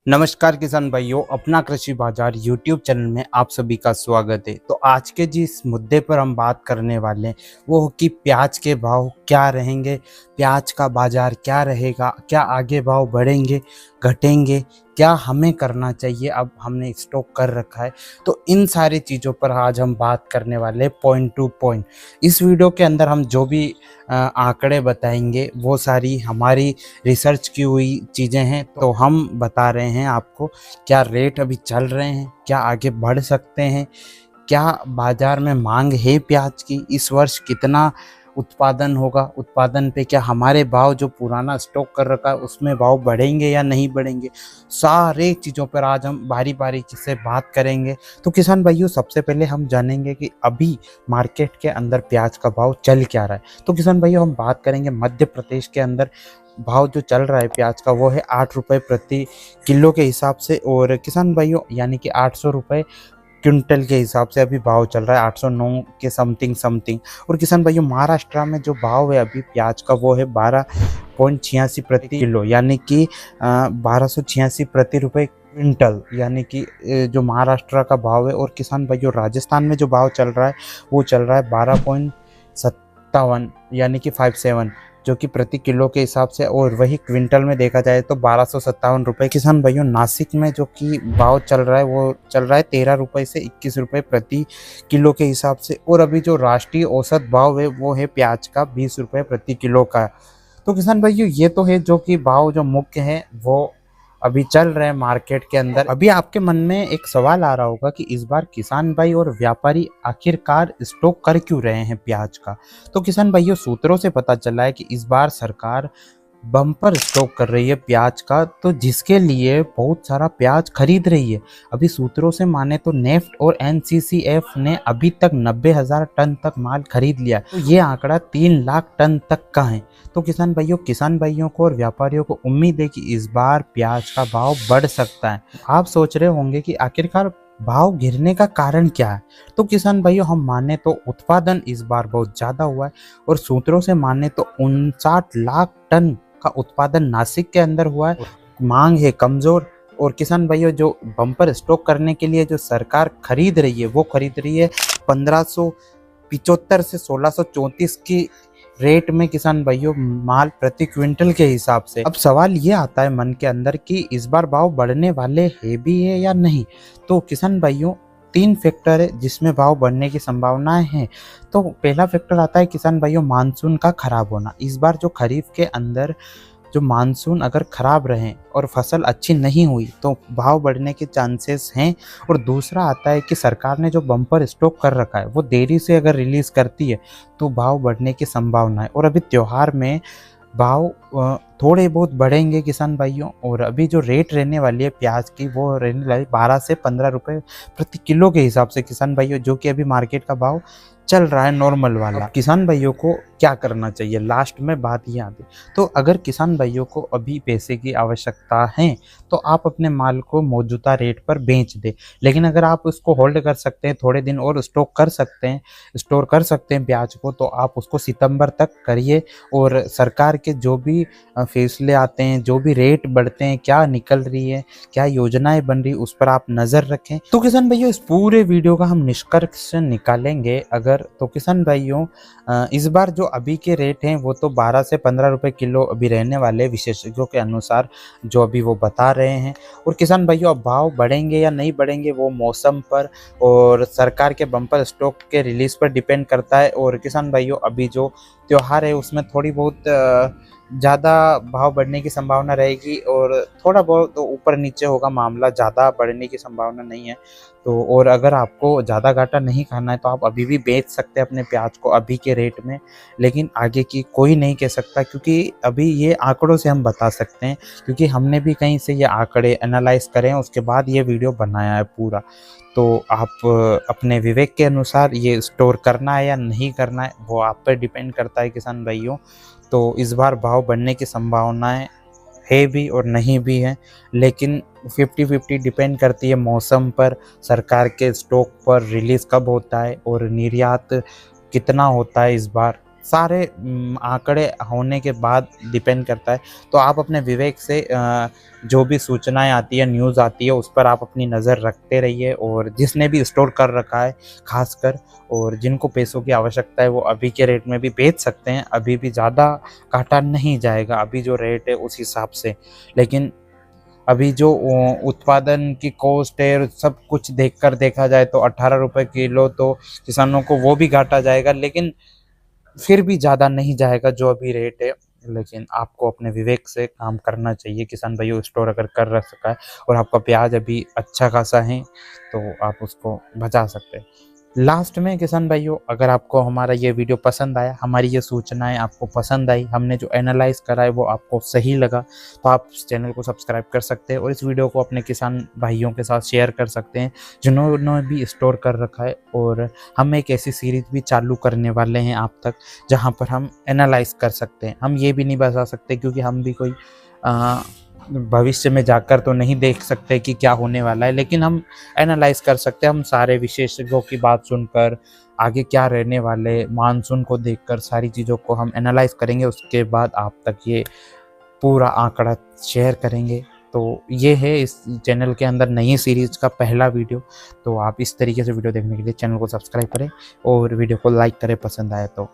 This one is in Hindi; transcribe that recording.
नमस्कार किसान भाइयों, अपना कृषि बाजार यूट्यूब चैनल में आप सभी का स्वागत है। तो आज के जिस मुद्दे पर हम बात करने वाले हैं वो कि प्याज के भाव क्या रहेंगे, प्याज का बाजार क्या रहेगा, क्या आगे भाव बढ़ेंगे घटेंगे, क्या हमें करना चाहिए अब हमने स्टॉक कर रखा है। तो इन सारी चीज़ों पर आज हम बात करने वाले पॉइंट टू पॉइंट। इस वीडियो के अंदर हम जो भी आंकड़े बताएंगे वो सारी हमारी रिसर्च की हुई चीज़ें हैं। तो हम बता रहे हैं आपको क्या रेट अभी चल रहे हैं, क्या आगे बढ़ सकते हैं, क्या बाज़ार में मांग है प्याज की, इस वर्ष कितना उत्पादन होगा, उत्पादन पे क्या हमारे भाव जो पुराना स्टॉक कर रखा है उसमें भाव बढ़ेंगे या नहीं बढ़ेंगे। सारे चीज़ों पर आज हम बारी बारी से बात करेंगे। तो किसान भाइयों, सबसे पहले हम जानेंगे कि अभी मार्केट के अंदर प्याज का भाव चल क्या रहा है। तो किसान भाइयों, हम बात करेंगे मध्य प्रदेश के अंदर भाव जो चल रहा है प्याज का वो है 8 रुपये प्रति किलो के हिसाब से। और किसान भाइयों, यानी कि 800 रुपये क्विंटल के हिसाब से अभी भाव चल रहा है, 809 के समथिंग। और किसान भाइयों, महाराष्ट्र में जो भाव है अभी प्याज का वो है 12.86 प्रति किलो, यानी कि 1286 प्रति रुपये क्विंटल, यानी कि जो महाराष्ट्र का भाव है। और किसान भाइयों, राजस्थान में जो भाव चल रहा है वो चल रहा है 12.57 यानी कि 57, जो कि प्रति किलो के हिसाब से। और वही क्विंटल में देखा जाए तो 1257 रुपये। किसान भाइयों, नासिक में जो कि भाव चल रहा है वो चल रहा है 13 रुपये से 21 रुपये प्रति किलो के हिसाब से। और अभी जो राष्ट्रीय औसत भाव है वो है प्याज का 20 रुपये प्रति किलो का। तो किसान भाइयों, ये तो है जो कि भाव जो मुख्य है वो अभी चल रहे हैं मार्केट के अंदर। अभी आपके मन में एक सवाल आ रहा होगा कि इस बार किसान भाई और व्यापारी आखिरकार स्टॉक कर क्यों रहे हैं प्याज का। तो किसान भाइयों, सूत्रों से पता चला है कि इस बार सरकार बम्पर स्टॉक कर रही है प्याज का, तो जिसके लिए बहुत सारा प्याज खरीद रही है। अभी सूत्रों से माने तो नेफ्ट और एनसीसीएफ ने अभी तक 90,000 टन तक माल खरीद लिया, तो ये आंकड़ा 3 लाख टन तक का है। तो किसान भाइयों को और व्यापारियों को उम्मीद है कि इस बार प्याज का भाव बढ़ सकता है। आप सोच रहे होंगे कि आखिरकार भाव गिरने का कारण क्या है। तो किसान भाइयों, हम माने तो उत्पादन इस बार बहुत ज़्यादा हुआ है और सूत्रों से माने तो 59 लाख टन का उत्पादन नासिक के अंदर हुआ है। मांग है कमज़ोर। और किसान भाइयों, जो बम्पर स्टॉक करने के लिए जो सरकार खरीद रही है वो खरीद रही है 1575 से 1634 की रेट में किसान भाइयों माल प्रति क्विंटल के हिसाब से। अब सवाल ये आता है मन के अंदर कि इस बार भाव बढ़ने वाले है भी है या नहीं। तो किसान भाइयों, 3 फैक्टर है जिसमें भाव बढ़ने की संभावनाएं हैं। तो पहला फैक्टर आता है किसान भाइयों मानसून का खराब होना। इस बार जो खरीफ के अंदर जो मानसून अगर ख़राब रहे और फसल अच्छी नहीं हुई तो भाव बढ़ने के चांसेस हैं। और दूसरा आता है कि सरकार ने जो बम्पर स्टॉक कर रखा है वो देरी से अगर रिलीज़ करती है तो भाव बढ़ने की संभावना है। और अभी त्यौहार में भाव थोड़े बहुत बढ़ेंगे किसान भाइयों। और अभी जो रेट रहने वाली है प्याज की वो रहने वाली 12 से 15 रुपये प्रति किलो के हिसाब से किसान भाइयों, जो कि अभी मार्केट का भाव चल रहा है नॉर्मल वाला। किसान भाइयों को क्या करना चाहिए, लास्ट में बात ये आती। तो अगर किसान भाइयों को अभी पैसे की आवश्यकता है तो आप अपने माल को मौजूदा रेट पर बेच दें। लेकिन अगर आप उसको होल्ड कर सकते हैं, थोड़े दिन और स्टॉक कर सकते हैं, स्टोर कर सकते हैं प्याज को, तो आप उसको सितंबर तक करिए। और सरकार के जो भी फैसले आते हैं, जो भी रेट बढ़ते हैं, क्या निकल रही है, क्या योजनाएं बन रही, उस पर आप नज़र रखें। तो किसान भाइयों, इस पूरे वीडियो का हम निष्कर्ष निकालेंगे अगर, तो किसान भाइयों इस बार जो अभी के रेट हैं वो तो 12 से 15 रुपए किलो अभी रहने वाले विशेषज्ञों के अनुसार जो अभी वो बता रहे हैं। और किसान भाइयों, अब भाव बढ़ेंगे या नहीं बढ़ेंगे वो मौसम पर और सरकार के बम्पर स्टॉक के रिलीज पर डिपेंड करता है। और किसान भाइयों, अभी जो त्यौहार है उसमें थोड़ी बहुत ज़्यादा भाव बढ़ने की संभावना रहेगी और थोड़ा बहुत तो ऊपर नीचे होगा मामला, ज़्यादा बढ़ने की संभावना नहीं है। तो और अगर आपको ज़्यादा घाटा नहीं खाना है तो आप अभी भी बेच सकते हैं अपने प्याज को अभी के रेट में। लेकिन आगे की कोई नहीं कह सकता, क्योंकि अभी ये आंकड़ों से हम बता सकते हैं, क्योंकि हमने भी कहीं से ये आंकड़े एनालाइज करें उसके बाद ये वीडियो बनाया है पूरा। तो आप अपने विवेक के अनुसार ये स्टोर करना है या नहीं करना है वो आप पर डिपेंड करता है किसान भाइयों। तो इस बार भाव बढ़ने की संभावनाएं है भी और नहीं भी है, लेकिन 50-50 डिपेंड करती है मौसम पर, सरकार के स्टॉक पर, रिलीज़ कब होता है और निर्यात कितना होता है इस बार। सारे आंकड़े होने के बाद डिपेंड करता है। तो आप अपने विवेक से जो भी सूचनाएं आती है, न्यूज़ आती है, उस पर आप अपनी नज़र रखते रहिए। और जिसने भी स्टोर कर रखा है खासकर, और जिनको पैसों की आवश्यकता है, वो अभी के रेट में भी बेच सकते हैं। अभी भी ज़्यादा काटा नहीं जाएगा, अभी जो रेट है उस हिसाब से। लेकिन अभी जो उत्पादन की कॉस्ट है, सब कुछ देखकर देखा जाए तो 18 रुपए किलो तो किसानों को वो भी घाटा जाएगा, लेकिन फिर भी ज़्यादा नहीं जाएगा जो अभी रेट है। लेकिन आपको अपने विवेक से काम करना चाहिए किसान भाइयों। स्टोर अगर कर रख सका है और आपका प्याज अभी अच्छा खासा है तो आप उसको बचा सकते हैं। लास्ट में किसान भाइयों, अगर आपको हमारा ये वीडियो पसंद आया, हमारी ये सूचनाएं आपको पसंद आई, हमने जो एनालाइज करा है वो आपको सही लगा, तो आप इस चैनल को सब्सक्राइब कर सकते हैं और इस वीडियो को अपने किसान भाइयों के साथ शेयर कर सकते हैं जिन्होंने भी स्टोर कर रखा है। और हम एक ऐसी सीरीज भी चालू करने वाले हैं आप तक, जहाँ पर हम एनालाइज कर सकते हैं। हम ये भी नहीं बता सकते क्योंकि हम भी कोई भविष्य में जाकर तो नहीं देख सकते कि क्या होने वाला है, लेकिन हम एनालाइज कर सकते हैं। हम सारे विशेषज्ञों की बात सुनकर, आगे क्या रहने वाले, मानसून को देखकर सारी चीज़ों को हम एनालाइज करेंगे। उसके बाद आप तक ये पूरा आंकड़ा शेयर करेंगे। तो ये है इस चैनल के अंदर नई सीरीज का पहला वीडियो। तो आप इस तरीके से वीडियो देखने के लिए चैनल को सब्सक्राइब करें और वीडियो को लाइक करें पसंद आए तो।